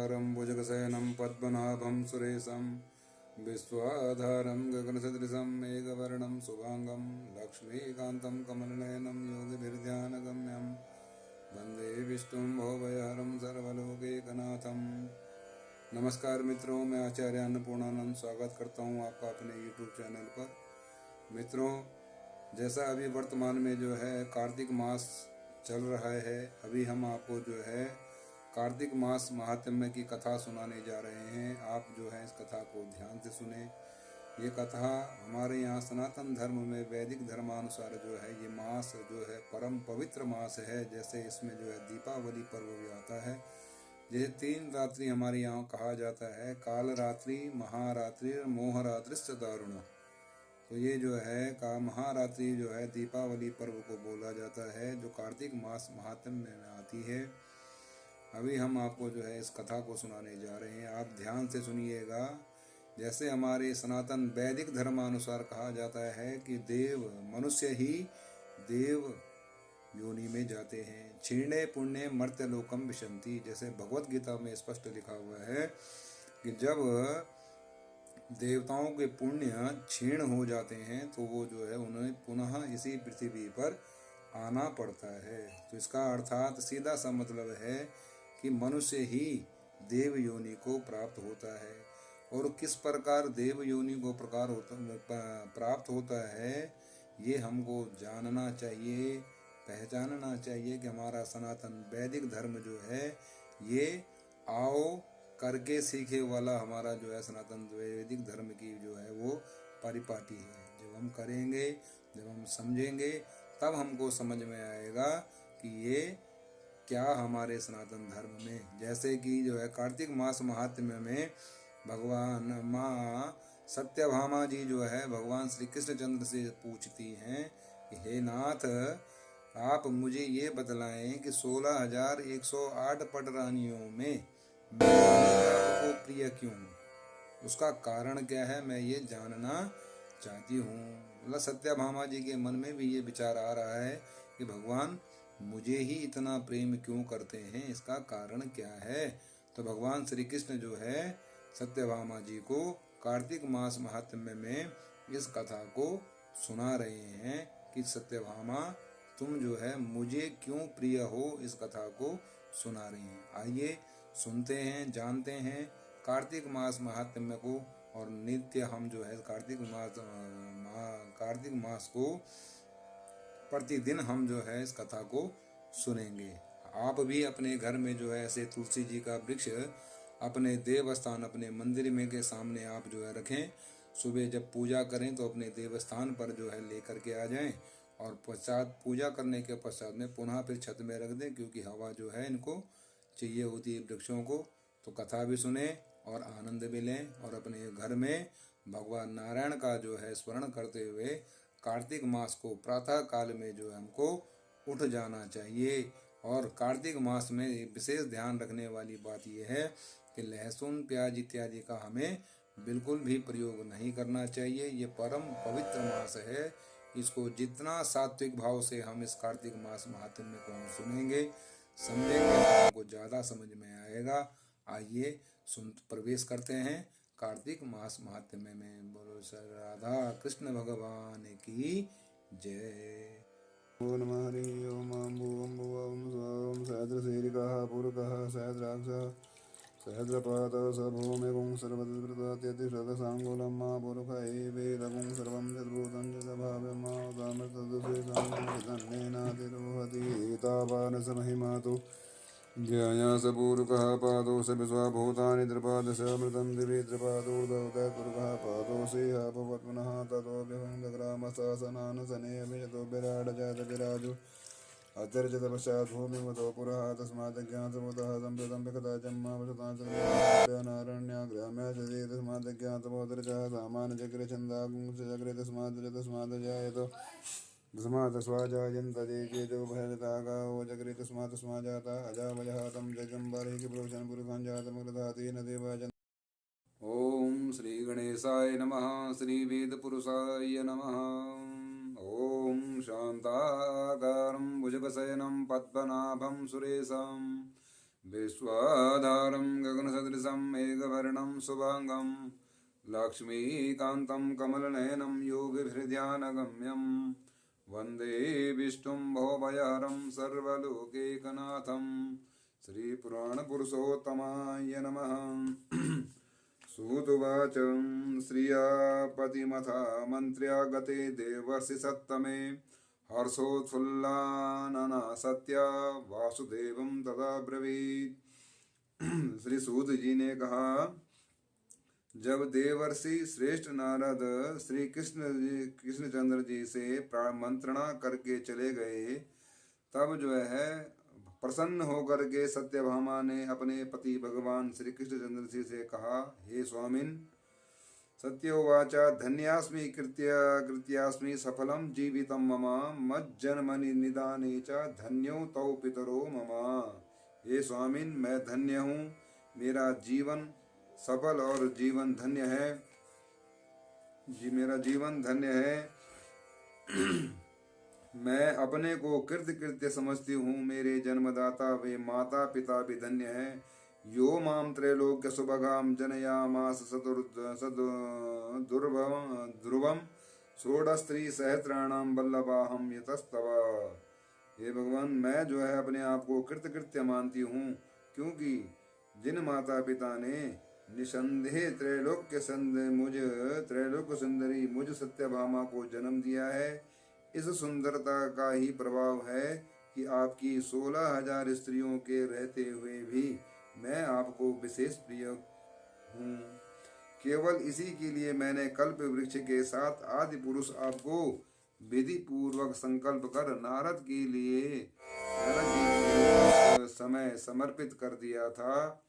शुक्लांबरधरं भुजगशयनं पद्मनाभं सुरेशं विश्वाधारं गगनसदृशं मेघवर्णं शुभांगं लक्ष्मीकान्तं कमलनयनं योगिभिर्ध्यानगम्यं वंदे विष्णुं भवभयहरं सर्वलोकैकनाथं। नमस्कार मित्रों, मैं आचार्य अन्नपूर्णानंद स्वागत करता हूं आपका अपने यूट्यूब चैनल पर। मित्रों, जैसा अभी वर्तमान में जो है कार्तिक मास चल रहा है, अभी हम आपको जो है कार्तिक मास महात्म्य की कथा सुनाने जा रहे हैं। आप जो है इस कथा को ध्यान से सुने। ये कथा हमारे यहाँ सनातन धर्म में वैदिक धर्मानुसार जो है ये मास जो है परम पवित्र मास है। जैसे इसमें जो है दीपावली पर्व भी आता है। जैसे 3 रात्रि हमारे यहाँ कहा जाता है, काल रात्रि, महारात्रि और मोहरात्रिश्च दारुण। तो ये जो है का महारात्रि जो है दीपावली पर्व को बोला जाता है, जो कार्तिक मास महात्म्य में आती है। अभी हम आपको जो है इस कथा को सुनाने जा रहे हैं, आप ध्यान से सुनिएगा। जैसे हमारे सनातन वैदिक धर्मानुसार कहा जाता है कि देव मनुष्य ही देव योनि में जाते हैं। क्षीणे पुण्य मर्त्य लोकम विशंति। जैसे भगवत गीता में स्पष्ट लिखा हुआ है कि जब देवताओं के पुण्य क्षीण हो जाते हैं तो वो जो है उन्हें पुनः इसी पृथ्वी पर आना पड़ता है। तो इसका अर्थात सीधा सा मतलब है कि मनुष्य ही देव योनि को प्राप्त होता है। और किस प्रकार देव योनि को प्राप्त होता है, ये हमको जानना चाहिए, पहचानना चाहिए कि हमारा सनातन वैदिक धर्म जो है ये आओ करके सीखे वाला हमारा जो है सनातन वैदिक धर्म की जो है वो परिपाटी है। जब हम करेंगे, जब हम समझेंगे, तब हमको समझ में आएगा कि ये क्या हमारे सनातन धर्म में। जैसे कि जो है कार्तिक मास महात्म्य में भगवान माँ सत्यभामा जी जो है भगवान श्री कृष्णचंद्र से पूछती हैं कि हे नाथ, आप मुझे ये बतलाएं कि 16,108 पटरानियों में मैं आपको प्रिय क्यों हूँ, उसका कारण क्या है, मैं ये जानना चाहती हूँ। मतलब सत्यभामा जी के मन में भी ये विचार आ रहा है कि भगवान मुझे ही इतना प्रेम क्यों करते हैं, इसका कारण क्या है। तो भगवान श्री कृष्ण जो है सत्यभामा जी को कार्तिक मास महात्म्य में इस कथा को सुना रहे हैं कि सत्यभामा तुम जो है मुझे क्यों प्रिय हो, इस कथा को सुना रही हैं। आइए सुनते हैं, जानते हैं कार्तिक मास महात्म्य को। और नित्य हम जो है कार्तिक मास को प्रतिदिन हम जो है इस कथा को सुनेंगे। आप भी अपने घर में जो है ऐसे तुलसी जी का वृक्ष अपने देवस्थान, अपने मंदिर में के सामने आप जो है रखें। सुबह जब पूजा करें तो अपने देवस्थान पर जो है लेकर के आ जाएं और पश्चात पूजा करने के पश्चात में पुनः फिर छत में रख दें, क्योंकि हवा जो है इनको चाहिए होती है वृक्षों को। तो कथा भी सुने और आनंद भी लें और अपने घर में भगवान नारायण का जो है स्मरण करते हुए कार्तिक मास को प्रातः काल में जो है हमको उठ जाना चाहिए। और कार्तिक मास में विशेष ध्यान रखने वाली बात यह है कि लहसुन, प्याज इत्यादि का हमें बिल्कुल भी प्रयोग नहीं करना चाहिए। ये परम पवित्र मास है। इसको जितना सात्विक भाव से हम इस कार्तिक मास महात्म्य को हम सुनेंगे, समझेंगे, तो हमको ज़्यादा समझ में आएगा। आइए प्रवेश करते हैं कार्तिक मास महात्म्य में। बोलो श्री राधा कृष्ण भगवान की जय। ओम नमः हरि ओम अम्बुवं स्वं सहस्रशीर्षः पुरुषः सहस्राक्षः सहस्रपादः स भूमिगुं सर्वतस्पृतात्यतिशतसाङ्गुलं मा पुरुष एवेदगुं सर्वं यद्भूतं यदभाव्यमावतामृतदुषेणान्नेनातिरोहति तावानसमहिमातु ज्ञाया स पूरुकः पादौ स विश्वभूतानि त्रिपादशामृतं दिवि त्रिपादोर्धौतपुरुकः पादौ सेहापवत्मनः ततोऽभ्यहं जग्रामशासनानसनेऽभिजतो विराडजातविराजो अत्यर्चितपश्चात् भूमिमतो पुरः तस्मादज्ञातबोधः सम्प्रतं विकथा जन्मावशतान्नारण्याग्राम्या चते तस्मादज्ञातबोधर्चः सामान्यचक्रे तस्मादजायतो तस्मात् स्वाजायन्तदेकेजो भयतागावो चक्रे तस्मात् अजावयः तं जगम्बरे पुरुषं पुरुषं जातमग्रधातेन देवाजन। ओम श्री गणेशाय नमः। श्री वेद पुरुषाय नमः। ओम शांताकारं भुजगशयनं पद्मनाभं सुरेशं विश्वाधारं गगनसदृशं मेघवर्णं शुभांगं लक्ष्मीकान्तं कमलनयनं योगिभिर्ध्यानगम्यं वन्दे विष्णुं भवभयहरं सर्वलोकैकनाथं श्रीपुराणपुरुषोत्तमाय नमः। सूतुवाच श्रियापतिमथा मन्त्र्या गते देवर्षि सत्तमे हर्षोत्फुल्लानना सत्या वासुदेवं तदा ब्रवीत्। श्री सूत जी ने कहा, जब देवर्षि श्रेष्ठ नारद श्री कृष्णचंद्र जी से मंत्रणा करके चले गए, तब जो है प्रसन्न होकर के सत्यभामा ने अपने पति भगवान श्री कृष्णचंद्र जी से कहा, हे स्वामिन, सत्योवाचा धन्यास्मि कृत्यास्मि सफलम जीवितं मम मज्जन्मनि निदाने च धन्यो तौ पितरो मम। हे स्वामिन, मैं धन्य हूँ, मेरा जीवन सफल और जीवन धन्य है, मेरा जीवन धन्य है। मैं अपने को कृत्य समझती हूँ, मेरे जन्मदाता वे माता पिता भी धन्य हैं। यो माम त्रैलोक्य सुभगाम जनयामास ध्रुवम षोडस्त्री सहस्राणाम वल्लभाहम यतस्तव। हे भगवान, मैं जो है अपने आप को कृत्य मानती हूँ, क्योंकि जिन माता पिता ने निसंदेह त्रैलोक्य सुंदरी मुझ सत्यभामा को जन्म दिया है, इस सुंदरता का ही प्रभाव है कि आपकी 16,000 स्त्रियों के रहते हुए भी मैं आपको विशेष प्रिय हूँ। केवल इसी के लिए मैंने कल्प वृक्ष के साथ आदि पुरुष आपको विधि पूर्वक संकल्प कर नारद के लिए समय समर्पित कर दिया था।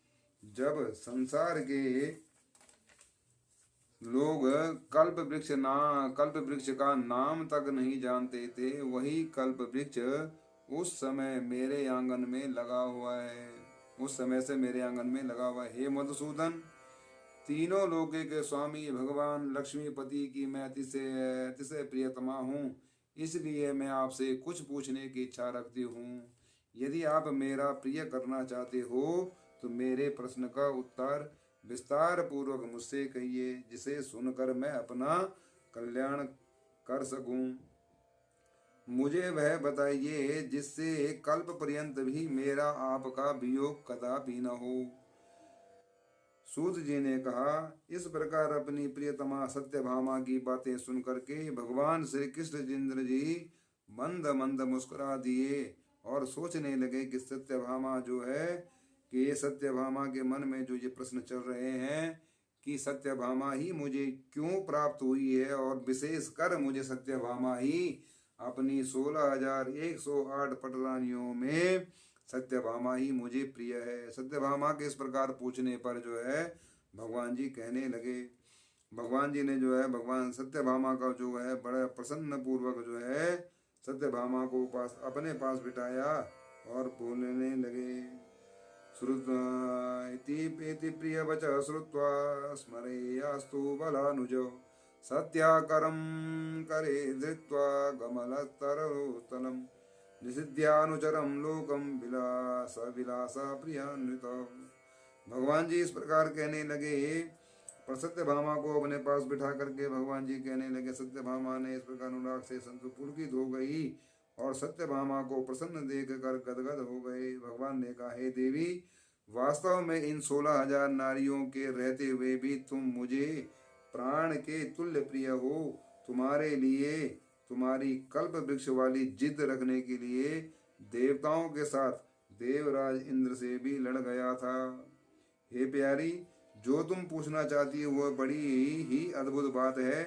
जब संसार के लोग कल्प वृक्ष का नाम तक नहीं जानते थे, वही कल्प वृक्ष उस समय मेरे आंगन में लगा हुआ है, उस समय से मेरे आंगन में लगा हुआ है। हे मधुसूदन, तीनों लोके के स्वामी भगवान लक्ष्मीपति की मैं अतिशय प्रियतमा हूँ, इसलिए मैं आपसे कुछ पूछने की इच्छा रखती हूँ। यदि आप मेरा प्रिय करना चाहते हो तो मेरे प्रश्न का उत्तर विस्तार पूर्वक मुझसे कहिए, जिसे सुनकर मैं अपना कल्याण कर सकूं। मुझे वह बताइए जिससे कल्प पर्यंत भी मेरा आपका वियोग कदापि न हो। सूत जी ने कहा, इस प्रकार अपनी प्रियतमा सत्यभामा की बातें सुनकर के भगवान श्री कृष्णचंद्र जी मंद मंद मुस्कुरा दिए और सोचने लगे कि सत्यभामा जो है कि सत्यभामा के मन में जो ये प्रश्न चल रहे हैं कि सत्यभामा ही मुझे क्यों प्राप्त हुई है, और विशेष कर मुझे सत्यभामा ही अपनी 16,108 पटरानियों में सत्यभामा ही मुझे प्रिय है। सत्यभामा के इस प्रकार पूछने पर जो है भगवान जी कहने लगे, भगवान जी ने जो है भगवान सत्यभामा का जो है बड़ा प्रसन्न पूर्वक जो है सत्यभामा को अपने पास बिठाया और बोलने लगे। इति प्रिय वच श्रुत्वा स्मरेयास्तु बलानुज सत्याकरं करे धृत्वा गमलतरोत्तलम् निषिध्यानुचरम लोकम विलासा प्रियान्वित। भगवान जी इस प्रकार कहने लगे, पर सत्यभामा को अपने पास बिठा करके भगवान जी कहने लगे। सत्यभामा ने इस प्रकार अनुराग से पुलकित हो गई और सत्यभामा को प्रसन्न देख कर गदगद हो गए। भगवान ने कहा, हे देवी, वास्तव में इन 16,000 नारियों के रहते हुए भी तुम मुझे प्राण के तुल्य प्रिय हो। तुम्हारे लिए तुम्हारी कल्प वृक्ष वाली जिद रखने के लिए देवताओं के साथ देवराज इंद्र से भी लड़ गया था। हे प्यारी, जो तुम पूछना चाहती हो वह बड़ी ही अद्भुत बात है।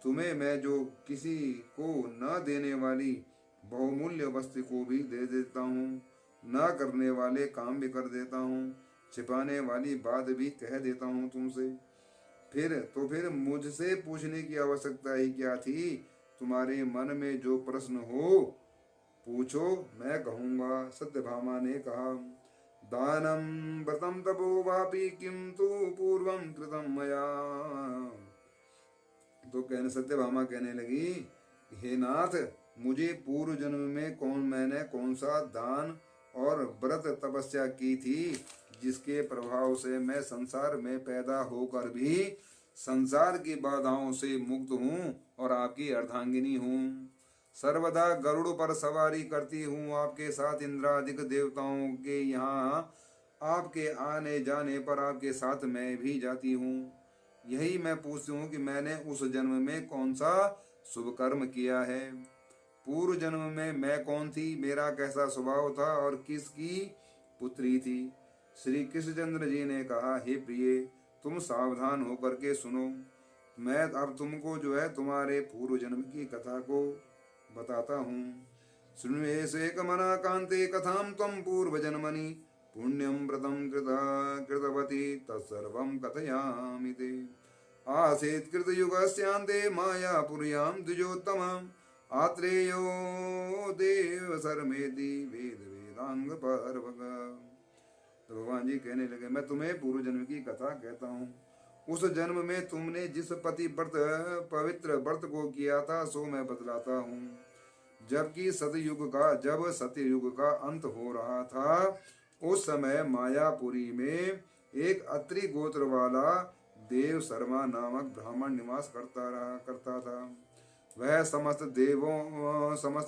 तुम्हें मैं जो किसी को न देने वाली बहुमूल्य वस्तु को भी दे देता हूँ, न करने वाले काम भी कर देता हूँ, छिपाने वाली बात भी कह देता हूँ तुमसे। फिर मुझसे पूछने की आवश्यकता ही क्या थी? तुम्हारे मन में जो प्रश्न हो पूछो, मैं कहूँगा। सत्यभामा ने कहा, दानम व्रतम तपो वापि किम तु पूर्वं कृतं मया। तो सत्यभामा कहने लगी, हे नाथ, मुझे पूर्व जन्म में मैंने कौन सा दान और व्रत तपस्या की थी, जिसके प्रभाव से मैं संसार में पैदा होकर भी संसार की बाधाओं से मुक्त हूँ और आपकी अर्धांगिनी हूँ। सर्वदा गरुड़ पर सवारी करती हूँ, आपके साथ इंद्रादिक देवताओं के यहाँ आपके आने जाने पर आपके साथ मैं भी जाती हूँ। यही मैं पूछती हूँ कि मैंने उस जन्म में कौन सा शुभ कर्म किया है। पूर्व जन्म में मैं कौन थी, मेरा कैसा स्वभाव था और किसकी पुत्री थी। श्री कृष्णचंद्र जी ने कहा, हे प्रिय, तुम सावधान होकर के सुनो। मैं अब तुमको जो है तुम्हारे पूर्व जन्म की कथा को बताता हूँ। शृण्वे कमना कांते कथाम तम पूर्व जन्मनि पुण्यम व्रतम कृतवती तत्सर्वं कथयामि ते। आसीत् कृतयुगस्यान्ते मायापुर्यां द्विजोत्तमम् आत्रेयो देव सर्मेदि वेद वेदांग पर्वग। तो भगवान जी कहने लगे, मैं तुम्हें पूर्व जन्म की कथा कहता हूँ। उस जन्म में तुमने जिस पवित्र व्रत को किया था सो मैं बतलाता हूँ। जब सतयुग का अंत हो रहा था, उस समय मायापुरी में एक अत्रि गोत्र वाला देव शर्मा नामक ब्राह्मण निवास करता था। वह समस्त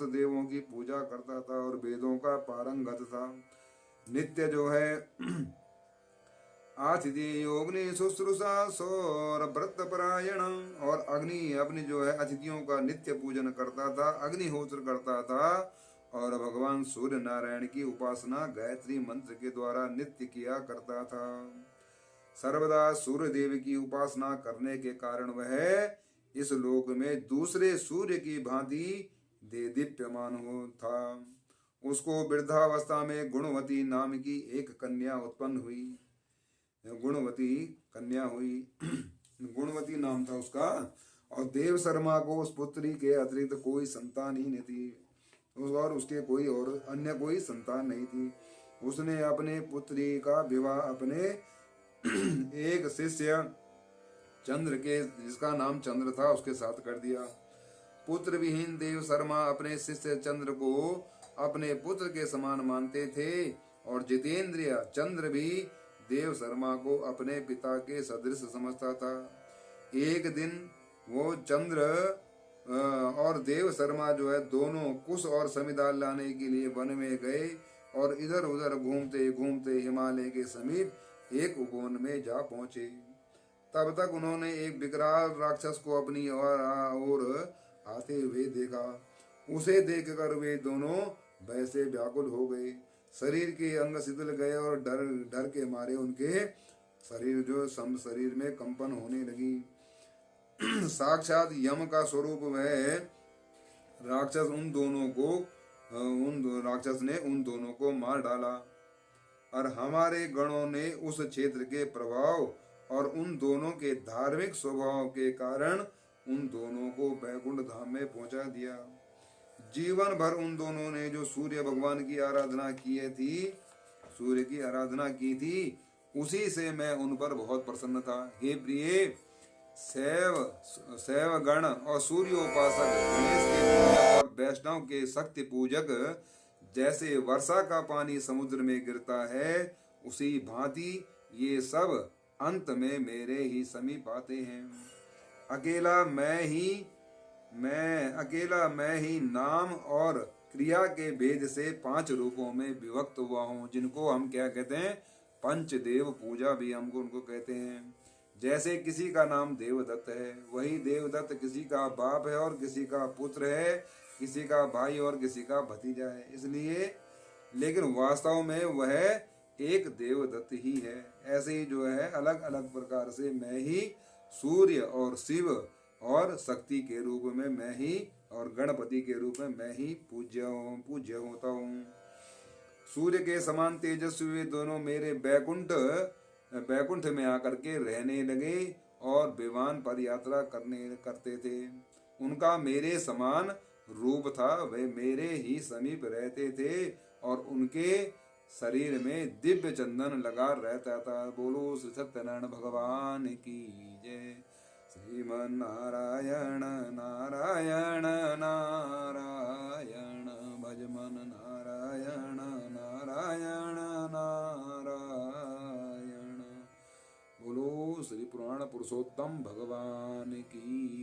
देवों की पूजा करता था और वेदों का पारंगत था। नित्य जो है अग्नि शुश्रूषा सौर व्रत परायण, और अपनी जो है अतिथियों का नित्य पूजन करता था, अग्निहोत्र करता था और भगवान सूर्य नारायण की उपासना गायत्री मंत्र के द्वारा नित्य किया करता था। सर्वदा सूर्य देव की उपासना करने के कारण वह इस लोक में दूसरे सूर्य की भांति दीप्यमान हो था। उसको वृद्धावस्था में गुणवती नाम की एक कन्या उत्पन्न हुई। गुणवती नाम था उसका, और देव शर्मा को उस पुत्री के अतिरिक्त कोई संतान ही नहीं थी और उसके कोई संतान नहीं थी। उसने अपने पुत्री का विवाह अपने एक शिष्य चंद्र के, जिसका नाम चंद्र था, उसके साथ कर दिया। पुत्र विहीन देव शर्मा अपने शिष्य चंद्र को अपने पुत्र के समान मानते थे और जितेंद्रिय चंद्र भी देव शर्मा को अपने पिता के सदृश समझता था। एक दिन वो चंद्र और देव शर्मा जो है दोनों कुश और समिदाल लाने के लिए वन में गए और इधर उधर घूमते घूमते हिमालय के समीप एक उपवन में जा पहुंचे। तब तक उन्होंने एक विकराल राक्षस को अपनी ओर आते हुए देखा। उसे देखकर वे दोनों भय से व्याकुल हो गए। शरीर के अंग शिथिल गए और डर के मारे उनके शरीर में कंपन होने लगी। साक्षात यम का स्वरूप वह राक्षस ने उन दोनों को मार डाला और हमारे गणों ने उस क्षेत्र के प्रभाव और उन दोनों के धार्मिक स्वभाव के कारण उन दोनों को वैकुंठ धाम में पहुंचा दिया। जीवन भर उन दोनों ने जो सूर्य भगवान की आराधना की थी, उसी से मैं उन पर बहुत प्रसन्न था। हे प्रिय, शैव गण और सूर्योपासक, गणेश के पूजक और वैष्णव के शक्ति पूजक जैसे वर्षा का पानी समुद्र में गिरता है, उसी भांति ये सब अंत में मेरे ही समीप आते हैं। अकेला मैं ही नाम और क्रिया के भेद से 5 रूपों में विभक्त हुआ हूँ, जिनको हम क्या कहते हैं, पंचदेव पूजा भी हमको उनको कहते हैं। जैसे किसी का नाम देवदत्त है, वही देवदत्त किसी का बाप है और किसी का पुत्र है, किसी का भाई और किसी का भतीजा है, इसलिए लेकिन वास्तव में वह एक देवदत्त ही है। ऐसे ही जो है अलग अलग प्रकार से मैं ही सूर्य और शिव और शक्ति के रूप में मैं ही और गणपति के रूप में मैं ही पूज्य होता हूँ। सूर्य के समान तेजस्वी वे दोनों मेरे बैकुंठ में आकर के रहने लगे और विमान पर यात्रा करते थे। उनका मेरे समान रूप था, वे मेरे ही समीप रहते थे और उनके शरीर में दिव्य चंदन लगा रहता था। बोलो श्री सत्यनारायण भगवान की जय। श्रीमन्नारायण नारायण नारायण भज मन नारायण नारायण नारायण। बोलो श्री पुराण पुरुषोत्तम भगवान की